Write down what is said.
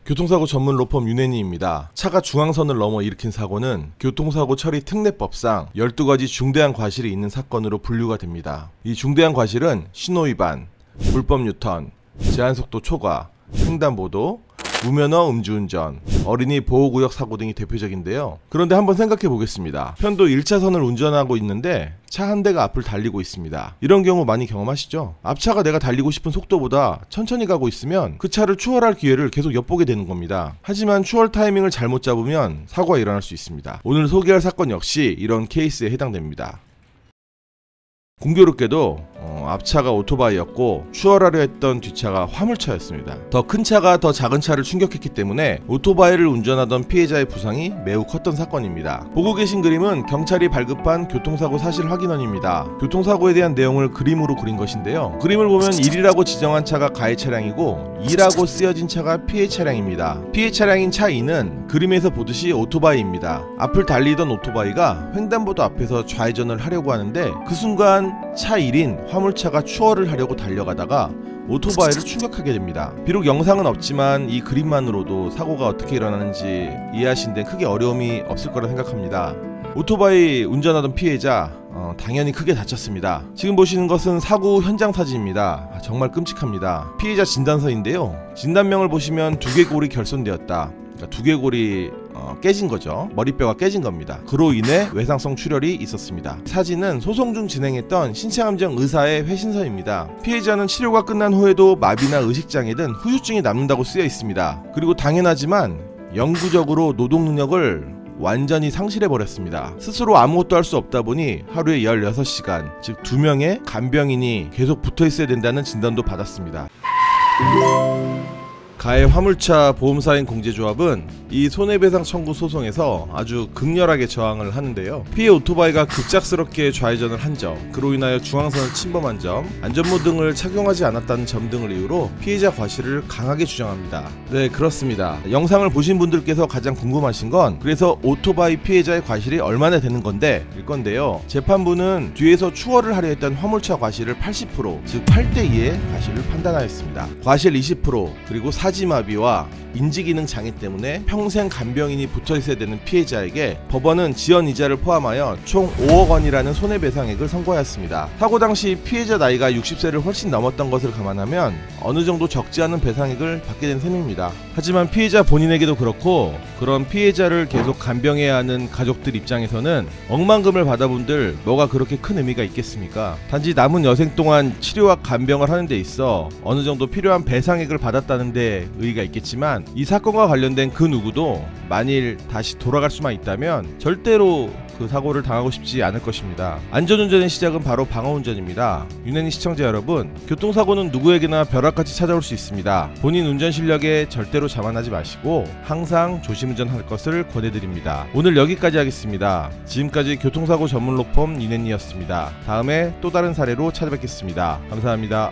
교통사고 전문 로펌 윤혜니입니다. 차가 중앙선을 넘어 일으킨 사고는 교통사고 처리 특례법상 12가지 중대한 과실이 있는 사건으로 분류가 됩니다. 이 중대한 과실은 신호위반, 불법 유턴, 제한속도 초과, 횡단보도, 무면허 음주운전, 어린이 보호구역 사고 등이 대표적인데요. 그런데 한번 생각해 보겠습니다. 편도 1차선을 운전하고 있는데 차 한 대가 앞을 달리고 있습니다. 이런 경우 많이 경험하시죠? 앞차가 내가 달리고 싶은 속도보다 천천히 가고 있으면 그 차를 추월할 기회를 계속 엿보게 되는 겁니다. 하지만 추월 타이밍을 잘못 잡으면 사고가 일어날 수 있습니다. 오늘 소개할 사건 역시 이런 케이스에 해당됩니다. 공교롭게도 앞차가 오토바이였고 추월하려 했던 뒷차가 화물차였습니다. 더 큰 차가 더 작은 차를 충격했기 때문에 오토바이를 운전하던 피해자의 부상이 매우 컸던 사건입니다. 보고 계신 그림은 경찰이 발급한 교통사고 사실 확인원입니다. 교통사고에 대한 내용을 그림으로 그린 것인데요. 그림을 보면 1이라고 지정한 차가 가해 차량이고 2라고 쓰여진 차가 피해 차량입니다. 피해 차량인 차 2는 그림에서 보듯이 오토바이입니다. 앞을 달리던 오토바이가 횡단보도 앞에서 좌회전을 하려고 하는데 그 순간 차 1인 화물차가 추월을 하려고 달려가다가 오토바이를 충격하게 됩니다. 비록 영상은 없지만 이 그림만으로도 사고가 어떻게 일어나는지 이해하시는 데 크게 어려움이 없을 거라 생각합니다. 오토바이 운전하던 피해자 당연히 크게 다쳤습니다. 지금 보시는 것은 사고 현장 사진입니다. 정말 끔찍합니다. 피해자 진단서인데요. 진단명을 보시면 두개골이 결손되었다. 그러니까 두개골이 깨진 거죠. 머리뼈가 깨진 겁니다. 그로 인해 외상성 출혈이 있었습니다. 사진은 소송 중 진행했던 신체감정 의사의 회신서입니다. 피해자는 치료가 끝난 후에도 마비나 의식장애 등 후유증이 남는다고 쓰여 있습니다. 그리고 당연하지만 영구적으로 노동 능력을 완전히 상실해버렸습니다. 스스로 아무것도 할 수 없다 보니 하루에 16시간, 즉 2명의 간병인이 계속 붙어있어야 된다는 진단도 받았습니다. 가해 화물차 보험사인 공제조합은 이 손해배상 청구 소송에서 아주 극렬하게 저항을 하는데요. 피해 오토바이가 급작스럽게 좌회전을 한 점, 그로 인하여 중앙선을 침범한 점, 안전모 등을 착용하지 않았다는 점 등을 이유로 피해자 과실을 강하게 주장합니다. 네, 그렇습니다. 영상을 보신 분들께서 가장 궁금하신 건 그래서 오토바이 피해자의 과실이 얼마나 되는 건데 일 건데요. 재판부는 뒤에서 추월을 하려 했던 화물차 과실을 80%, 즉 8대2의 과실을 판단하였습니다. 과실 20%, 그리고 사지마비와 인지기능 장애 때문에 평생 간병인이 붙어있어야 되는 피해자에게 법원은 지연이자를 포함하여 총 5억 원이라는 손해배상액을 선고하였습니다. 사고 당시 피해자 나이가 60세를 훨씬 넘었던 것을 감안하면 어느 정도 적지 않은 배상액을 받게 된 셈입니다. 하지만 피해자 본인에게도 그렇고 그런 피해자를 계속 간병해야 하는 가족들 입장에서는 억만금을 받아본들 뭐가 그렇게 큰 의미가 있겠습니까? 단지 남은 여생 동안 치료와 간병을 하는 데 있어 어느 정도 필요한 배상액을 받았다는 데 의의가 있겠지만 이 사건과 관련된 그 누구도 만일 다시 돌아갈 수만 있다면 절대로 그 사고를 당하고 싶지 않을 것입니다. 안전운전의 시작은 바로 방어운전입니다. 윤혜니 시청자 여러분, 교통사고는 누구에게나 벼락같이 찾아올 수 있습니다. 본인 운전 실력에 절대로 자만하지 마시고 항상 조심운전할 것을 권해드립니다. 오늘 여기까지 하겠습니다. 지금까지 교통사고 전문 로펌 윤혜니였습니다. 다음에 또 다른 사례로 찾아뵙겠습니다. 감사합니다.